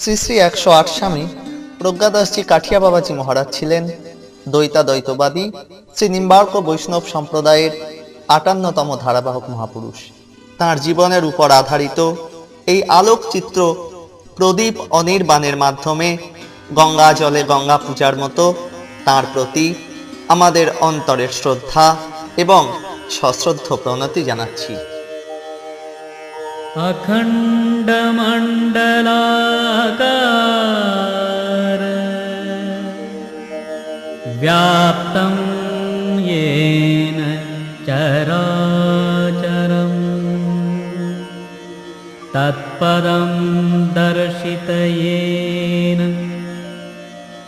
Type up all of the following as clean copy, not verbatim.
শ্রী শ্রী 108 স্বামী প্রজ্ঞাদাসজি কাঠিয়া বাবাজি মহারাজ ছিলেন দ্বৈতাদ্বৈতবাদী শ্রী নিম্বার্ক বৈষ্ণব সম্প্রদায়ের 58তম ধারাবাহক মহাপুরুষ। তাঁর জীবনের উপর আধারিত এই আলোকচিত্র প্রদীপ অনির্বাণের মাধ্যমে গঙ্গা জলে গঙ্গা পূজার মতো তাঁর প্রতি আমাদের অন্তরের শ্রদ্ধা এবং সশ্রদ্ধ প্রণতি জানাচ্ছি। अखंड मंडलाकार व्याप्तं येन चराचरं तत्पदं दर्शितयेन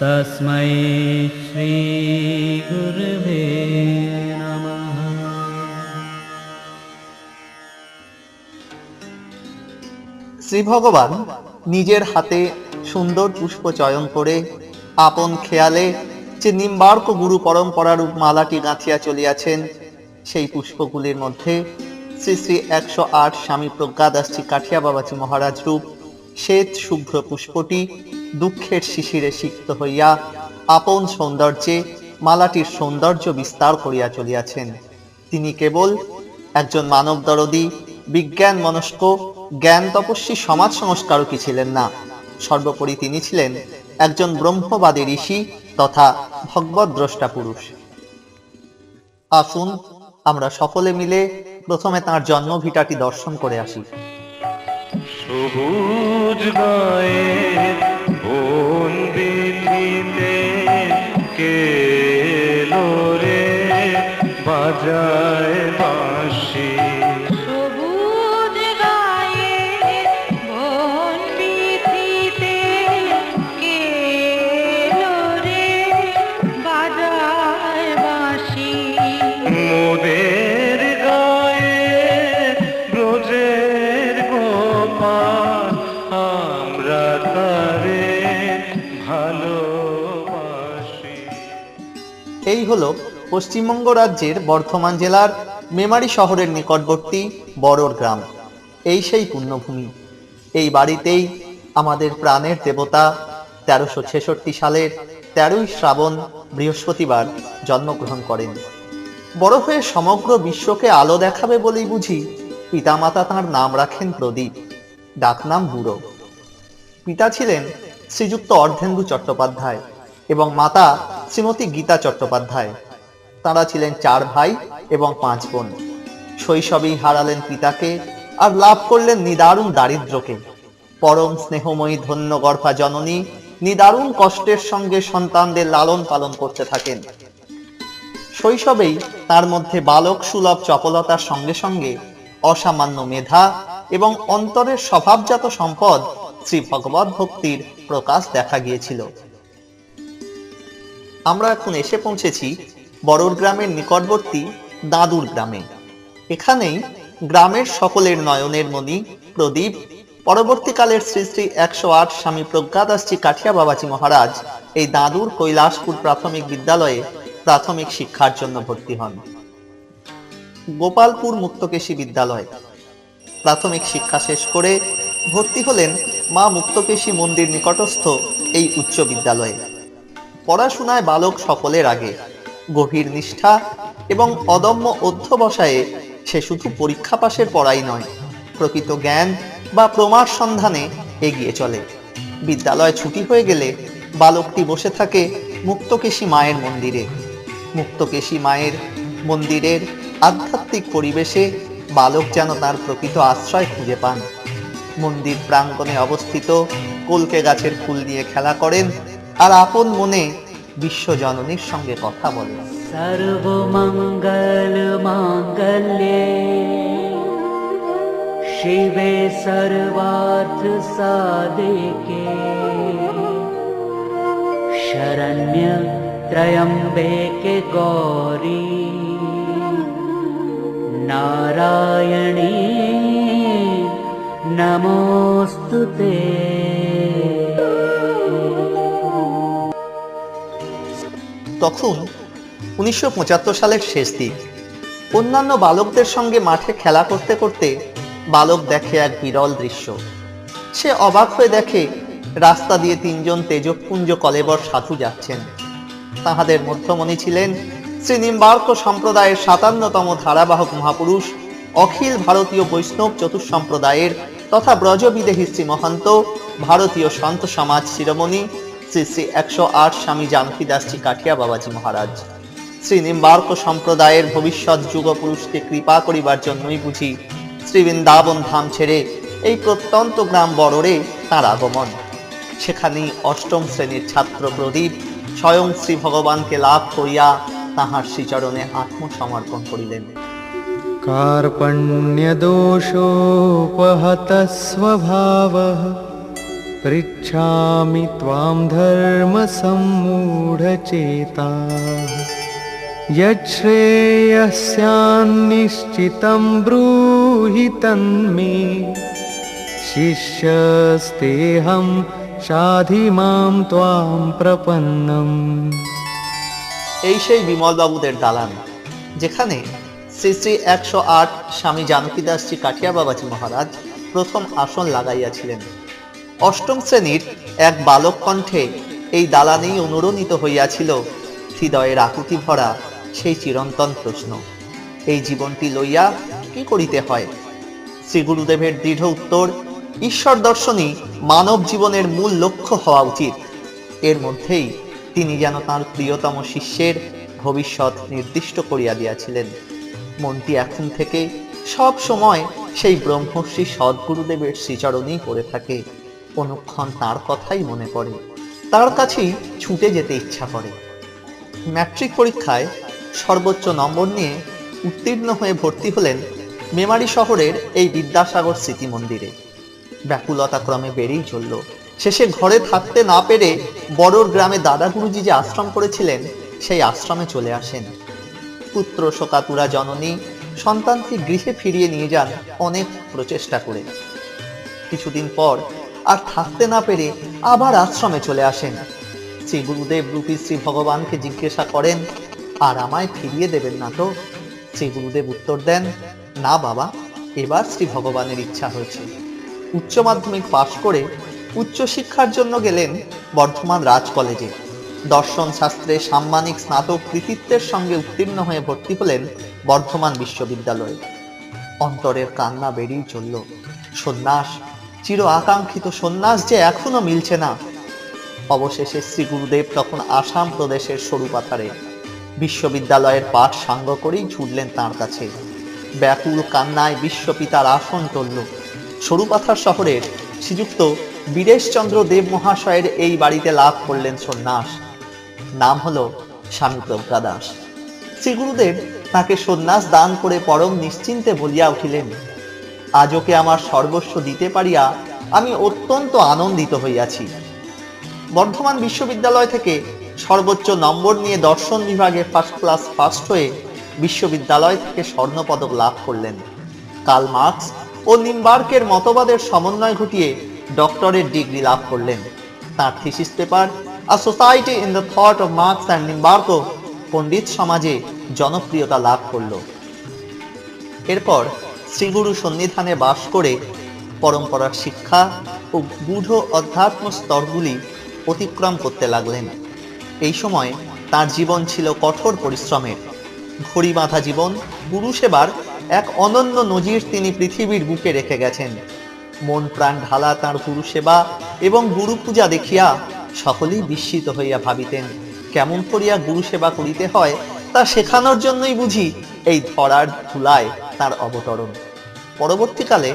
तस्मै श्री गुरवे नमः। শ্রী ভগবান নিজের হাতে সুন্দর পুষ্প চয়ন করে আপন খেয়ালে যে নিম্বার্ক গুরু পরম্পরারূপ মালাটি গাঁথিয়া চলিয়াছেন, সেই পুষ্পগুলির মধ্যে শ্রী শ্রী 108 স্বামী প্রজ্ঞাদাসজি কাঠিয়া বাবাজি মহারাজ রূপ শ্বেত শুভ্র পুষ্পটি দুঃখের শিশিরে সিক্ত হইয়া আপন সৌন্দর্যে মালাটির সৌন্দর্য বিস্তার করিয়া চলিয়াছেন। তিনি কেবল একজন মানব দরদী, বিজ্ঞান মনস্ক, জ্ঞান তপস্বী সমাজ সংস্কারকই ছিলেন না, সর্বোপরি তিনি ছিলেন একজন ব্রহ্মবাদী ঋষি তথা ভগবত দ্রষ্টা পুরুষ। আসুন আমরা সকলে মিলে প্রথমে তাঁর জন্মভিটাটি দর্শন করে আসি। সবুজ গায়ের বন বিথিতে কেলো রে বাজায় বাঁশি। সবুজ গায়ের বন বিথিতে কেলো রে বাজায় বাঁশি। মোদের গায়ে ব্রজের গোপাল, আমরা তারে ভালোবাসি। এই হলো পশ্চিমবঙ্গ রাজ্যের বর্ধমান জেলার মেমারি শহরের নিকটবর্তী বড়োর গ্রাম। এই সেই পুণ্যভূমি। এই বাড়িতেই আমাদের প্রাণের দেবতা 1366 সালের 13ই শ্রাবণ বৃহস্পতিবার জন্মগ্রহণ করেন। বড় হয়ে সমগ্র বিশ্বকে আলো দেখাবে বলেই বুঝি পিতামাতা তাঁর নাম রাখেন প্রদীপ, ডাকনাম বুড়ো। পিতা ছিলেন শ্রীযুক্ত অর্ধেন্দু চট্টোপাধ্যায় এবং মাতা শ্রীমতী গীতা চট্টোপাধ্যায়। তাঁরা ছিলেন 4 ভাই এবং 5 বোন। শৈশবেই হারালেন পিতাকে আর লাভ করলেন নিদারুণ দারিদ্র্যকে। পরম স্নেহময়ী ধন্য গর্ভা জননী নিদারুণ কষ্টের সঙ্গে সন্তানদের লালন পালন করতে থাকেন। শৈশবেই তার মধ্যে বালক সুলভ চপলতার সঙ্গে সঙ্গে অসামান্য মেধা এবং অন্তরের স্বভাবজাত সম্পদ শ্রী ভগবত ভক্তির প্রকাশ দেখা গিয়েছিল। আমরা এখন এসে পৌঁছেছি বড়োর গ্রামের নিকটবর্তী দাঁদুর গ্রামে। এখানেই গ্রামের সকলের নয়নের মণি প্রদীপ পরবর্তীকালের শ্রী শ্রী 108 স্বামী প্রজ্ঞাদাসজি কাঠিয়া বাবাজি মহারাজ এই দাঁদুর কৈলাসপুর প্রাথমিক বিদ্যালয়ে প্রাথমিক শিক্ষার জন্য ভর্তি হন। গোপালপুর মুক্তকেশী বিদ্যালয় প্রাথমিক শিক্ষা শেষ করে ভর্তি হলেন মা মুক্তকেশী মন্দির নিকটস্থ এই উচ্চ বিদ্যালয়ে। পড়াশোনায় বালক সকলের আগে, গভীর নিষ্ঠা এবং অদম্য অধ্যবসায়ে সে শুধু পরীক্ষা পাশের পড়াই নয়, প্রকৃত জ্ঞান বা প্রমার সন্ধানে এগিয়ে চলে। বিদ্যালয় ছুটি হয়ে গেলে বালকটি বসে থাকে মুক্তকেশী মায়ের মন্দিরে। মুক্তকেশী মায়ের মন্দিরের আধ্যাত্মিক পরিবেশে বালক যেন তার প্রকৃত আশ্রয় খুঁজে পান। মন্দির প্রাঙ্গণে অবস্থিত কলকে গাছের ফুল নিয়ে খেলা করেন আর আপন মনে বিশ্বজননীর সঙ্গে কথা বলেন। सर्वमंगल मांगल्ये शिवे सर्वार्थ साधिके शरण्य त्र्यंबके गौरी नारायणी नमोस्तुते। তখন 1975 সালের শেষ দিক। অন্যান্য বালকদের সঙ্গে মাঠে খেলা করতে করতে বালক দেখে এক বিরল দৃশ্য। সে অবাক হয়ে দেখে রাস্তা দিয়ে তিনজন তেজপুঞ্জ কলেবর সাধু যাচ্ছেন। তাহাদের মধ্যমণি ছিলেন শ্রী নিম্বার্ক সম্প্রদায়ের 57তম ধারাবাহক মহাপুরুষ, অখিল ভারতীয় বৈষ্ণব চতুঃসম্প্রদায়ের তথা ব্রজবিদেহী শ্রী মহন্ত ভারতীয় সন্ত সমাজ শিরোমণি শ্রী শ্রী 108 স্বামী জানকীদাসজি কাঠিয়া বাবাজি মহারাজ। শ্রী নিম্বার্ক সম্প্রদায়ের ভবিষ্যৎ যুগপুরুষকে কৃপা করিবার জন্যই বুঝি শ্রী বৃন্দাবন ধাম ছেড়ে এই প্রত্যন্ত গ্রাম বড়রে তাঁর আগমন। সেখানেই অষ্টম শ্রেণীর ছাত্র প্রদীপ স্বয়ং শ্রী ভগবানকে লাভ করিয়া তাহার শ্রীচরণে আত্মসমর্পণ করিলেন। कार्पण्यदोषोपहतः स्वभावः पृच्छामि त्वां धर्मसम्मूढचेताः यच्छ्रेयस्यान्निश्चितं ब्रूहि तन्मे शिष्यस्तेऽहं शाधि मां त्वां प्रपन्नम्। এই সেই বিমলবাবুদের দালান, যেখানে শ্রী শ্রী 108 স্বামী জানকীদাসজি কাঠিয়া বাবাজি মহারাজ প্রথম আসন লাগাইয়াছিলেন। অষ্টম শ্রেণীর এক বালক কণ্ঠে এই দালানেই অনুরণিত হইয়াছিল হৃদয়ের আকুতি ভরা সেই চিরন্তন প্রশ্ন, এই জীবনটি লইয়া কি করিতে হয়? শ্রী গুরুদেবের দৃঢ় উত্তর, ঈশ্বর দর্শনই মানব জীবনের মূল লক্ষ্য হওয়া উচিত। এর মধ্যেই তিনি যেন তাঁর প্রিয়তম শিষ্যের ভবিষ্যৎ নির্দিষ্ট করিয়া দিয়াছিলেন। মনটি এখন থেকে সব সময় সেই ব্রহ্মর্ষি সদ্গুরুদেবের শ্রীচরণেই পড়ে থাকে। অনুক্ষণ তার কথাই মনে পড়ে, তার কাছেই ছুটে যেতে ইচ্ছা করে। ম্যাট্রিক পরীক্ষায় সর্বোচ্চ নম্বর নিয়ে উত্তীর্ণ হয়ে ভর্তি হলেন মেমারি শহরের এই বিদ্যাসাগর স্মৃতি মন্দিরে। ব্যাকুলতা ক্রমে বেড়েই চলল। শেষে ঘরে থাকতে না পেরে বড়োর গ্রামে দাদা গুরুজি যে আশ্রম করেছিলেন সেই আশ্রমে চলে আসেন। পুত্র শোকাতুরা জননী সন্তানকে গৃহে ফিরিয়ে নিয়ে যান অনেক প্রচেষ্টা করে। কিছুদিন পর আর থাকতে না পেরে আবার আশ্রমে চলে আসেন। শ্রী গুরুদেব রূপী শ্রী ভগবানকে জিজ্ঞাসা করেন, আর আমায় ফিরিয়ে দেবেন না তো? শ্রী গুরুদেব উত্তর দেন, না বাবা, এবার শ্রী ভগবানের ইচ্ছা হয়েছে। উচ্চ মাধ্যমিক পাশ করে উচ্চশিক্ষার জন্য গেলেন বর্ধমান রাজ কলেজে। দর্শন শাস্ত্রে সাম্মানিক স্নাতক কৃতিত্বের সঙ্গে উত্তীর্ণ হয়ে ভর্তি হলেন বর্ধমান বিশ্ববিদ্যালয়ে। অন্তরের কান্না বেরিয়ে চলল। সন্ন্যাস, চির আকাঙ্ক্ষিত সন্ন্যাস যে এখনো মিলছে না। অবশেষে শ্রী গুরুদেব তখন আসাম প্রদেশের সরুপাথারে বিশ্ববিদ্যালয়ের পাঠ সাঙ্গ করেই ছুটলেন তাঁর কাছে। ব্যাকুল কান্নায় বিশ্বপিতার আসন টলল। সরুপাথার শহরের শ্রীযুক্ত বীরেশচন্দ্র দেব মহাশয়ের এই বাড়িতে লাভ করলেন সন্ন্যাস। নাম হলো স্বামী প্রজ্ঞাদাস। শ্রী গুরুদেব তাকে সন্ন্যাস দান করে পরম নিশ্চিন্তে বলিয়া উঠিলেন, আজ ওকে আমার সর্বস্ব দিতে পারিয়া আমি অত্যন্ত আনন্দিত হইয়াছি। বর্ধমান বিশ্ববিদ্যালয় থেকে সর্বোচ্চ নম্বর নিয়ে দর্শন বিভাগে ফার্স্ট ক্লাস ফার্স্ট হয়ে বিশ্ববিদ্যালয় থেকে স্বর্ণপদক লাভ করলেন। কার্ল মার্কস ও নিম্বার্কের মতবাদের সমন্বয় ঘটিয়ে ডক্টরেট ডিগ্রি লাভ করলেন। তার thesis paper a society in the thought of Marx and Nimbarka পণ্ডিত সমাজে জনপ্রিয়তা লাভ করল। এরপর শ্রীগুরু সন্নিধানে বাস করে পরম্পরার শিক্ষা ও গূঢ় অধ্যাত্ম স্তরগুলি অতিক্রম করতে লাগলেন। এই সময় তার জীবন ছিল কঠোর পরিশ্রমের। ঘড়ি বাঁধা জীবন, গুরু সেবার এক অনন্য নজির তিনি পৃথিবীর বুকে রেখে গেছেন। মন প্রাণ ঢালা তাঁর গুরু সেবা এবং গুরু পূজা দেখিয়া সকলেই বিস্মিত হইয়া ভাবিতেন, কেমন করিয়া গুরু সেবা করিতে হয় তা শেখানোর জন্যই বুঝি এই ধরার ধুলায় তার অবতরণ। পরবর্তীকালে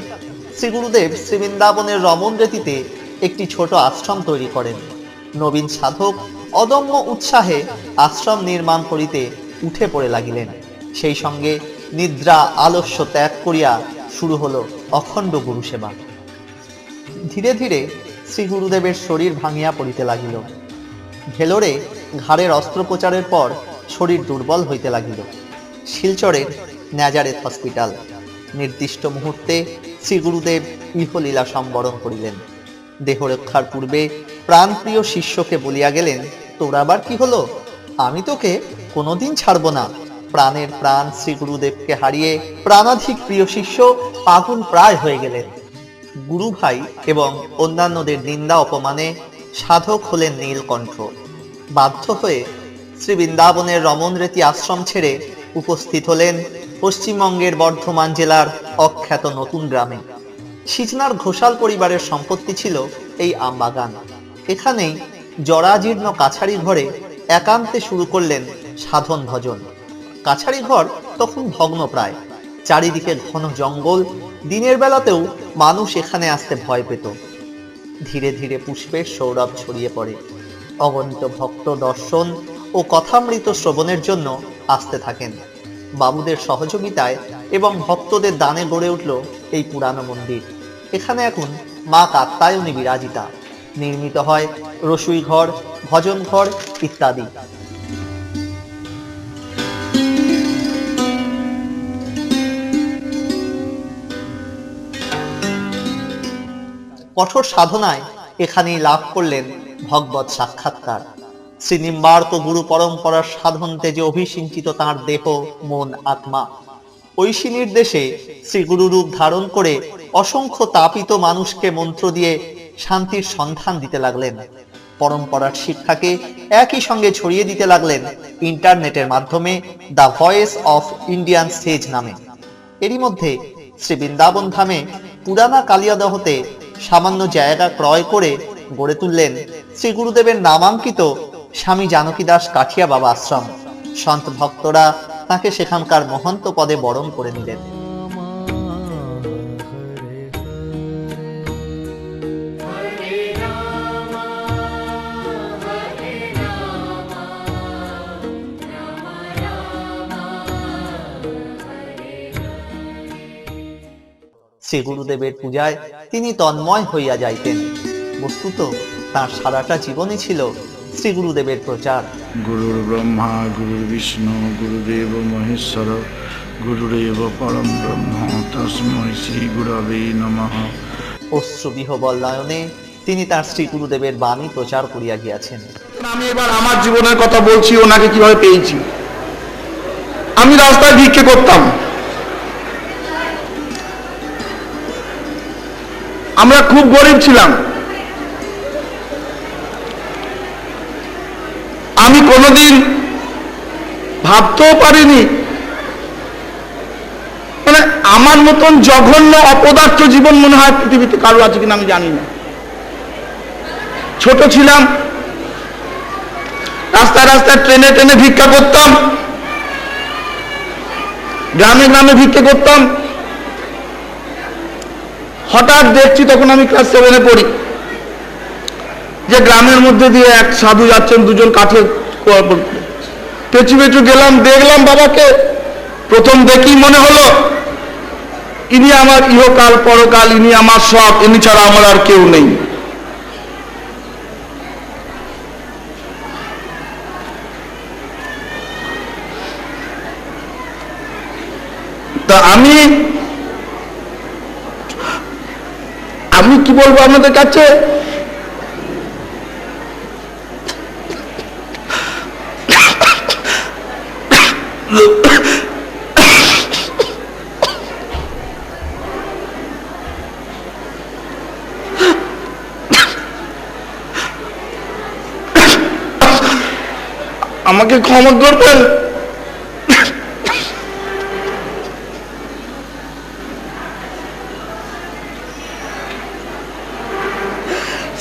শ্রী গুরুদেব শ্রী বৃন্দাবনের রমণ রেতিতে একটি ছোট আশ্রম তৈরি করেন। নবীন সাধক অদম্য উৎসাহে আশ্রম নির্মাণ করিতে উঠে পড়ে লাগিলেন। সেই সঙ্গে নিদ্রা আলস্য ত্যাগ করিয়া শুরু হলো অখণ্ড গুরু সেবা। ধীরে ধীরে শ্রী গুরুদেবের শরীর ভাঙিয়া পড়িতে লাগিল। ভেলোরে ঘাড়ের অস্ত্রোপচারের পর শরীর দুর্বল হইতে লাগিল। শিলচরের ন্যাজারেথ হসপিটাল। নির্দিষ্ট মুহূর্তে শ্রী গুরুদেব ইহলীলা সম্বরণ করিলেন। দেহ রক্ষার পূর্বে প্রাণপ্রিয় শিষ্যকে বলিয়া গেলেন, তোর আবার কি হলো? আমি তোকে কোনোদিন ছাড়ব না। প্রাণের প্রাণ শ্রী গুরুদেবকে হারিয়ে প্রাণাধিক প্রিয় শিষ্য পাগল প্রায় হয়ে গেলেন। গুরু ভাই এবং অন্যান্যদের নিন্দা অপমানে সাধক হলেন নীলকণ্ঠ। বাধ্য হয়ে শ্রী বৃন্দাবনের রমণরেতি আশ্রম ছেড়ে উপস্থিত হলেন পশ্চিমবঙ্গের বর্ধমান জেলার অখ্যাত নতুন গ্রামে। সিজনার ঘোষাল পরিবারের সম্পত্তি ছিল এই আমবাগান। এখানেই জরাজীর্ণ কাছারি ঘরে একান্তে শুরু করলেন সাধন ভজন। কাছারি ঘর তখন ভগ্নপ্রায়, চারিদিকে ঘন জঙ্গল, দিনের বেলাতেও মানুষ এখানে আসতে ভয় পেত। ধীরে ধীরে পুষ্পের সৌরভ ছড়িয়ে পড়ে, অগণিত ভক্ত দর্শন ও কথামৃত শ্রবণের জন্য আসতে থাকেন। বাবুদের সহযোগিতায় এবং ভক্তদের দানে গড়ে উঠল এই পুরানো মন্দির। এখানে এখন মা কাত্যায়নী বিরাজিতা। নির্মিত হয় রসুই ঘর, ভজন ঘর ইত্যাদি। কঠোর সাধনায় এখানেই লাভ করলেন ভগবত সাক্ষাৎকার। শ্রী নিম্বার্ক গুরু পরম্পরার সাধন তেজে অভিষিঞ্চিত তাঁর দেহ, মন, আত্মা ঐশী নির্দেশে শ্রী গুরু রূপ ধারণ করে অসংখ্য তাপিত মানুষকে মন্ত্র দিয়ে শান্তির সন্ধান দিতে লাগলেন। পরম্পরার শিক্ষাকে একই সঙ্গে ছড়িয়ে দিতে লাগলেন ইন্টারনেটের মাধ্যমে দ্য ভয়েস অফ ইন্ডিয়ান সেজ নামে। এরই মধ্যে শ্রী বৃন্দাবন ধামে পুরানা কালিয়াদহতে সামান্য জায়গা ক্রয় করে গড়ে তুললেন শ্রী গুরুদেবের নামাঙ্কিত স্বামী জানকী দাস কাঠিয়া বাবা আশ্রম। সন্ত ভক্তরা তাকে সেখানকার মহন্ত পদে বরণ করে নিলেন। শ্রী গুরুদেবের পূজায় তিনি তন্ময় হইয়া যাইতেন। বস্তুত তার সারাটা জীবনই ছিল শ্রী গুরুদেবের প্রচার। গুরুর ব্রহ্মা গুরুর বিষ্ণু গুরুদেব মহেশ্বর গুরুরেব পরম ব্রহ্ম তস্मै শ্রী গুরবে নমঃ। অশ্রুবিহবল নয়নে তিনি তার শ্রী গুরুদেবের বাণী প্রচার করিয়া গিয়াছেন। আমি এবার আমার জীবনের কথা বলছি, ওনাকে কিভাবে পেয়েছি। আমি রাস্তায় ভিক্ষে করতাম। আমরা খুব গরিব ছিলাম। আমি কোনোদিন ভাবতেও পারিনি, মানে আমার মতন জঘন্য অপদার্থ জীবন মনে হয় পৃথিবীতে কারো আছে কিনা আমি জানি না। ছোট ছিলাম, রাস্তায় রাস্তায় ট্রেনে ট্রেনে ভিক্ষা করতাম, গ্রামে গ্রামে ভিক্ষা করতাম। হঠাৎ দেখছি, তখন আমি ক্লাস 7-এ পড়ি, যে গ্রামের মধ্যে দিয়ে এক সাধু যাচ্ছেন, দুজন কাঠে পেছু পেছু গেলাম, দেখলাম বাবাকে। প্রথম দেখি মনে হলো ইনি আমার ইহকাল পরকাল, ইনি আমার সব, ইনি ছাড়া আমার আর কেউ নেই। তা আমি কি বলবো আপনাদের কাছে, আমাকে ক্ষমা করবেন।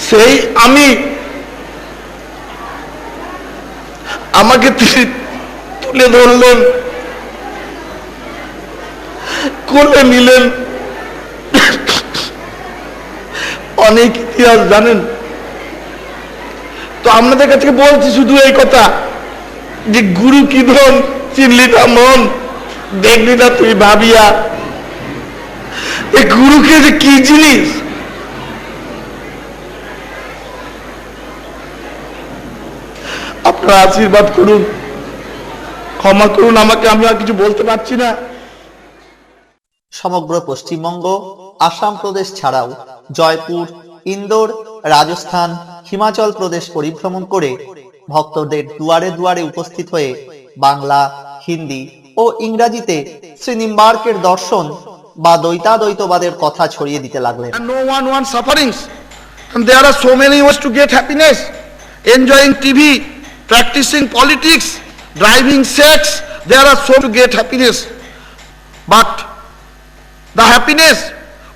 সেই আমাকে তুলে ধরলেন, কোলে নিলেন। অনেক ইতিহাস জানেন তো, আপনাদের কাছে বলছি শুধু এই কথা যে গুরু কি ধন চিনলি না মন, দেখলি না তুই ভাবিয়া। এই গুরুকে যে কি জিনিস, আপনারা আশীর্বাদ করুন, ক্ষমা করুন আমাকে, আমি আর কিছু বলতে পারছি না। সমগ্র পশ্চিমবঙ্গ, আসাম প্রদেশ ছাড়াও জয়পুর, ইন্দোর, রাজস্থান, হিমাচল প্রদেশ পরিভ্রমণ করে ভক্তদের দুয়ারে দুয়ারে উপস্থিত হয়ে বাংলা, হিন্দি ও ইংরাজিতে শ্রী নিম্বার্কের দর্শন বা দ্বৈতাদ্বৈতবাদের কথা ছড়িয়ে দিতে লাগলেন। And no one wants sufferings. And there are so many ways to get happiness. Enjoying TV, practicing politics, driving sex. There are so to get happiness. But the happiness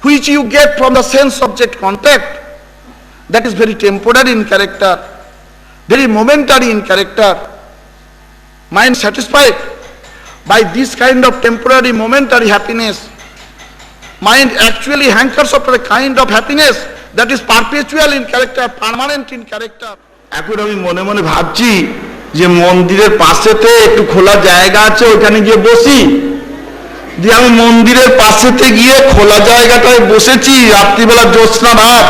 which you get from the sense-object contact, that is very temporary in character, very momentary in character. Mind satisfied by this kind of temporary momentary happiness. Mind actually hankers after a kind of happiness that is perpetual in character, permanent in character. এখন আমি মনে মনে ভাবছি যে মন্দিরের পাশেতে একটু খোলা জায়গা আছে, ওখানে গিয়ে বসি। দিয়ে আমি মন্দিরের পাশেতে গিয়ে খোলা জায়গাটায় বসেছি, রাত্রিবেলা জ্যোৎস্না রাত,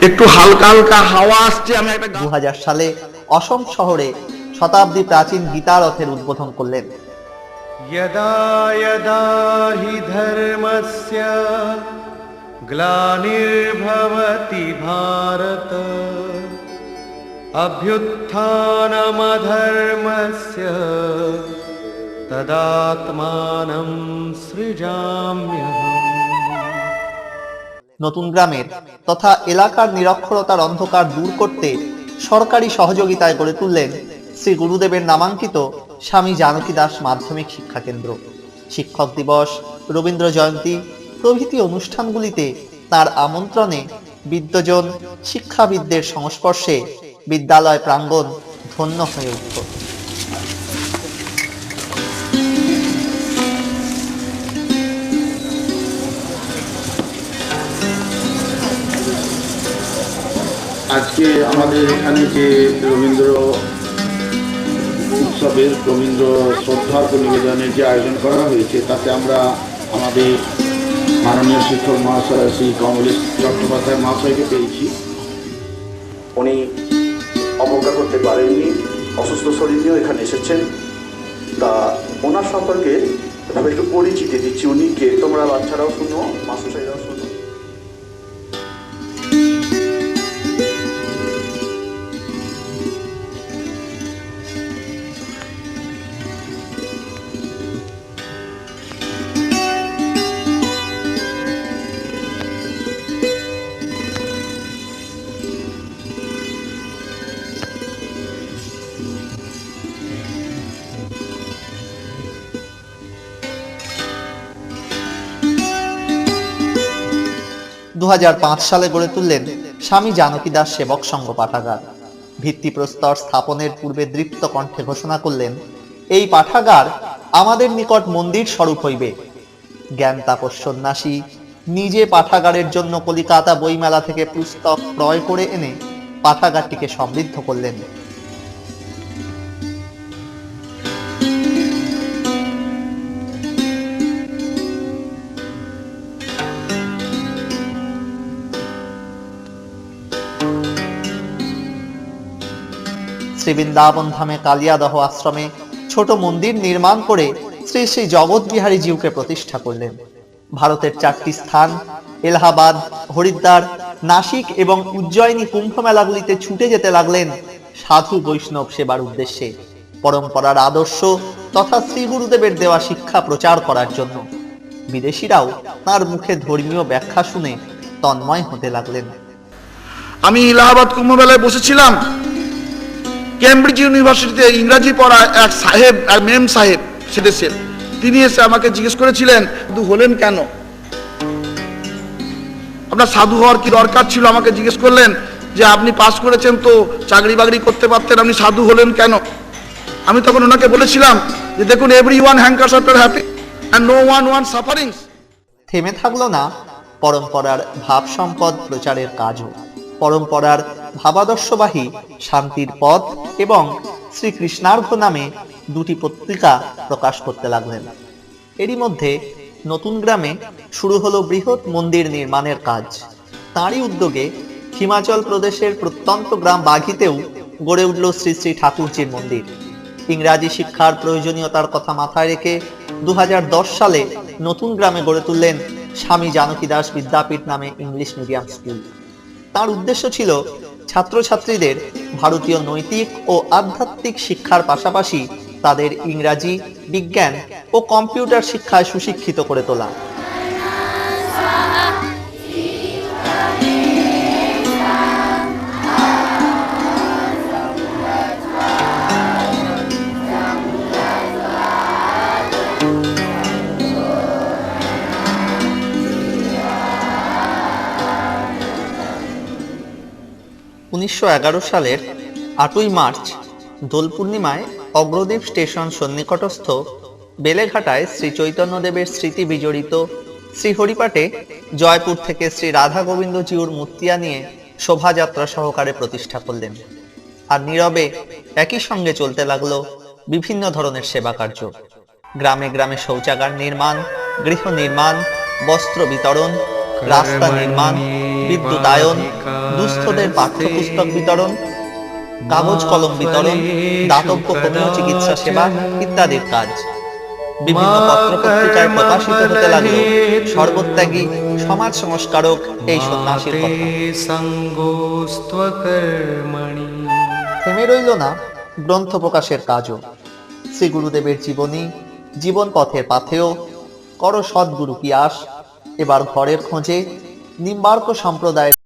একটু হালকা হালকা হাওয়া আসছে। আমি একটা 2000 সালে অসম শহরে শতাব্দী প্রাচীন গীতা রথের উদ্বোধন করলেন। यदा यदा हि धर्मस्य ग्लानिर्भवति भारत अभ्युत्थानमधर्मस्य तदात्मानं सृजाम्यहम्। নতুন গ্রামের তথা এলাকার নিরক্ষরতার অন্ধকার দূর করতে সরকারি সহযোগিতায় গড়ে তুললেন শ্রী গুরুদেবের নামাঙ্কিত স্বামী জানকী দাস মাধ্যমিক শিক্ষা কেন্দ্র। শিক্ষক দিবস, রবীন্দ্র জয়ন্তী প্রভৃতি অনুষ্ঠানগুলিতে তার আমন্ত্রণে বিদ্বজন শিক্ষাবিদদের সংস্পর্শে বিদ্যালয় প্রাঙ্গণ ধন্য হয়ে উঠত। আজকে আমাদের এখানে যে রবীন্দ্র উৎসবের রবীন্দ্র শ্রদ্ধার্ঘ নিবেদনের যে আয়োজন করা হয়েছে, তাতে আমরা আমাদের মাননীয় শিক্ষক মহাশয় শ্রী কমলেশ চট্টোপাধ্যায় মহাশয়কে পেয়েছি। উনি অবজ্ঞা করতে পারেননি, অসুস্থ শরীর নিয়েও এখানে এসেছেন। তা ওনার সম্পর্কে আমি একটু পরিচিতি দিচ্ছি। উনি কে, তোমরা বাচ্চারাও শুনো, মাস্টাররাও শুনো। দু 2005 সালে গড়ে তুললেন স্বামী জানকী দাস সেবক সংঘ পাঠাগার। ভিত্তিপ্রস্তর স্থাপনের পূর্বে দৃপ্ত কণ্ঠে ঘোষণা করলেন, এই পাঠাগার আমাদের নিকট মন্দির স্বরূপ হইবে। জ্ঞান তাপস সন্ন্যাসী নিজে পাঠাগারের জন্য কলিকাতা বইমেলা থেকে পুস্তক ক্রয় করে এনে পাঠাগারটিকে সমৃদ্ধ করলেন। শ্রী বৃন্দাবন ধামে কালিয়াদহ আশ্রমে ছোট মন্দির নির্মাণ করে শ্রী শ্রী জগৎ বিহারী জিউকে প্রতিষ্ঠা করলেন। ভারতের 4টি স্থান এলাহাবাদ, হরিদ্বার, নাসিক এবং উজ্জয়িনী কুম্ভ মেলাগুলিতে ছুটে যেতে লাগলেন সাধু বৈষ্ণব সেবার উদ্দেশ্যে, পরম্পরার আদর্শ তথা শ্রী গুরুদেবের দেওয়া শিক্ষা প্রচার করার জন্য। বিদেশিরাও তার মুখে ধর্মীয় ব্যাখ্যা শুনে তন্ময় হতে লাগলেন। আমি এলাহাবাদ কুম্ভ মেলায় বসেছিলাম। কেমব্রিজ ইউনিভার্সিটিতে ইংরাজি পড়ায় এক সাহেব, এক মেম সাহেব সেদেশের, তিনি এসে আমাকে জিজ্ঞেস করেছিলেন, সাধু হলেন কেন? আপনার সাধু হওয়ার কি দরকার ছিল? আমাকে জিজ্ঞেস করলেন যে আপনি পাস করেছেন তো চাকরি বাকরি করতে পারতেন, আপনি সাধু হলেন কেন? আমি তখন ওনাকে বলেছিলাম যে দেখুন, everyone hankers after happy and no one wants sufferings. থেমে থাকলো না পরম্পরার ভাব সম্পদ প্রচারের কাজও। পরম্পরার ভাবাদর্শবাহী শান্তির পথ এবং শ্রীকৃষ্ণার্ঘ নামে 2টি পত্রিকা প্রকাশ করতে লাগলেন। এরই মধ্যে নতুন গ্রামে শুরু হলো বৃহৎ মন্দির নির্মাণের কাজ। তাঁরই উদ্যোগে হিমাচল প্রদেশের প্রত্যন্ত গ্রাম বাঘিতেও গড়ে উঠল শ্রী শ্রী ঠাকুরজির মন্দির। ইংরাজি শিক্ষার প্রয়োজনীয়তার কথা মাথায় রেখে 2010 সালে নতুন গ্রামে গড়ে তুললেন স্বামী জানকী দাস বিদ্যাপীঠ নামে ইংলিশ মিডিয়াম স্কুল। তার উদ্দেশ্য ছিল ছাত্রছাত্রীদের ভারতীয় নৈতিক ও আধ্যাত্মিক শিক্ষার পাশাপাশি তাদের ইংরাজি, বিজ্ঞান ও কম্পিউটার শিক্ষায় সুশিক্ষিত করে তোলা। 1911 সালের 8ই মার্চ দোল পূর্ণিমায় অগ্রদ্বীপ স্টেশন সন্নিকটস্থ বেলেঘাটায় শ্রী চৈতন্যদেবের স্মৃতি বিজড়িত শ্রীহরিপাটে জয়পুর থেকে শ্রী রাধা গোবিন্দজিউর মূর্তি নিয়ে শোভাযাত্রা সহকারে প্রতিষ্ঠা করলেন। আর নীরবে একই সঙ্গে চলতে লাগলো বিভিন্ন ধরনের সেবা কার্য। গ্রামে গ্রামে শৌচাগার নির্মাণ, গৃহ নির্মাণ, বস্ত্র বিতরণ, রাস্তা নির্মাণ, বিদ্যুতায়ন, দুস্থদের পাঠ্যপুস্তক বিতরণ, কাগজ কলম বিতরণ, দাতব্য হোমিও চিকিৎসা সেবা ইত্যাদির কাজ। বিভিন্ন পত্রপত্রিকায় প্রকাশিত হতে লাগলো সর্বত্যাগী সমাজ সংস্কারক এই সন্ন্যাসীর কথা। সঙ্গোস্ত্বকর্মণি। থেমে রইল না গ্রন্থ প্রকাশের কাজও। শ্রী গুরুদেবের জীবনী, জীবন পথের পাথেয়, কর সদ্গুরু পিয়াস। এবার ঘরের খোঁজে নিম্বার্ক সম্প্রদায়ের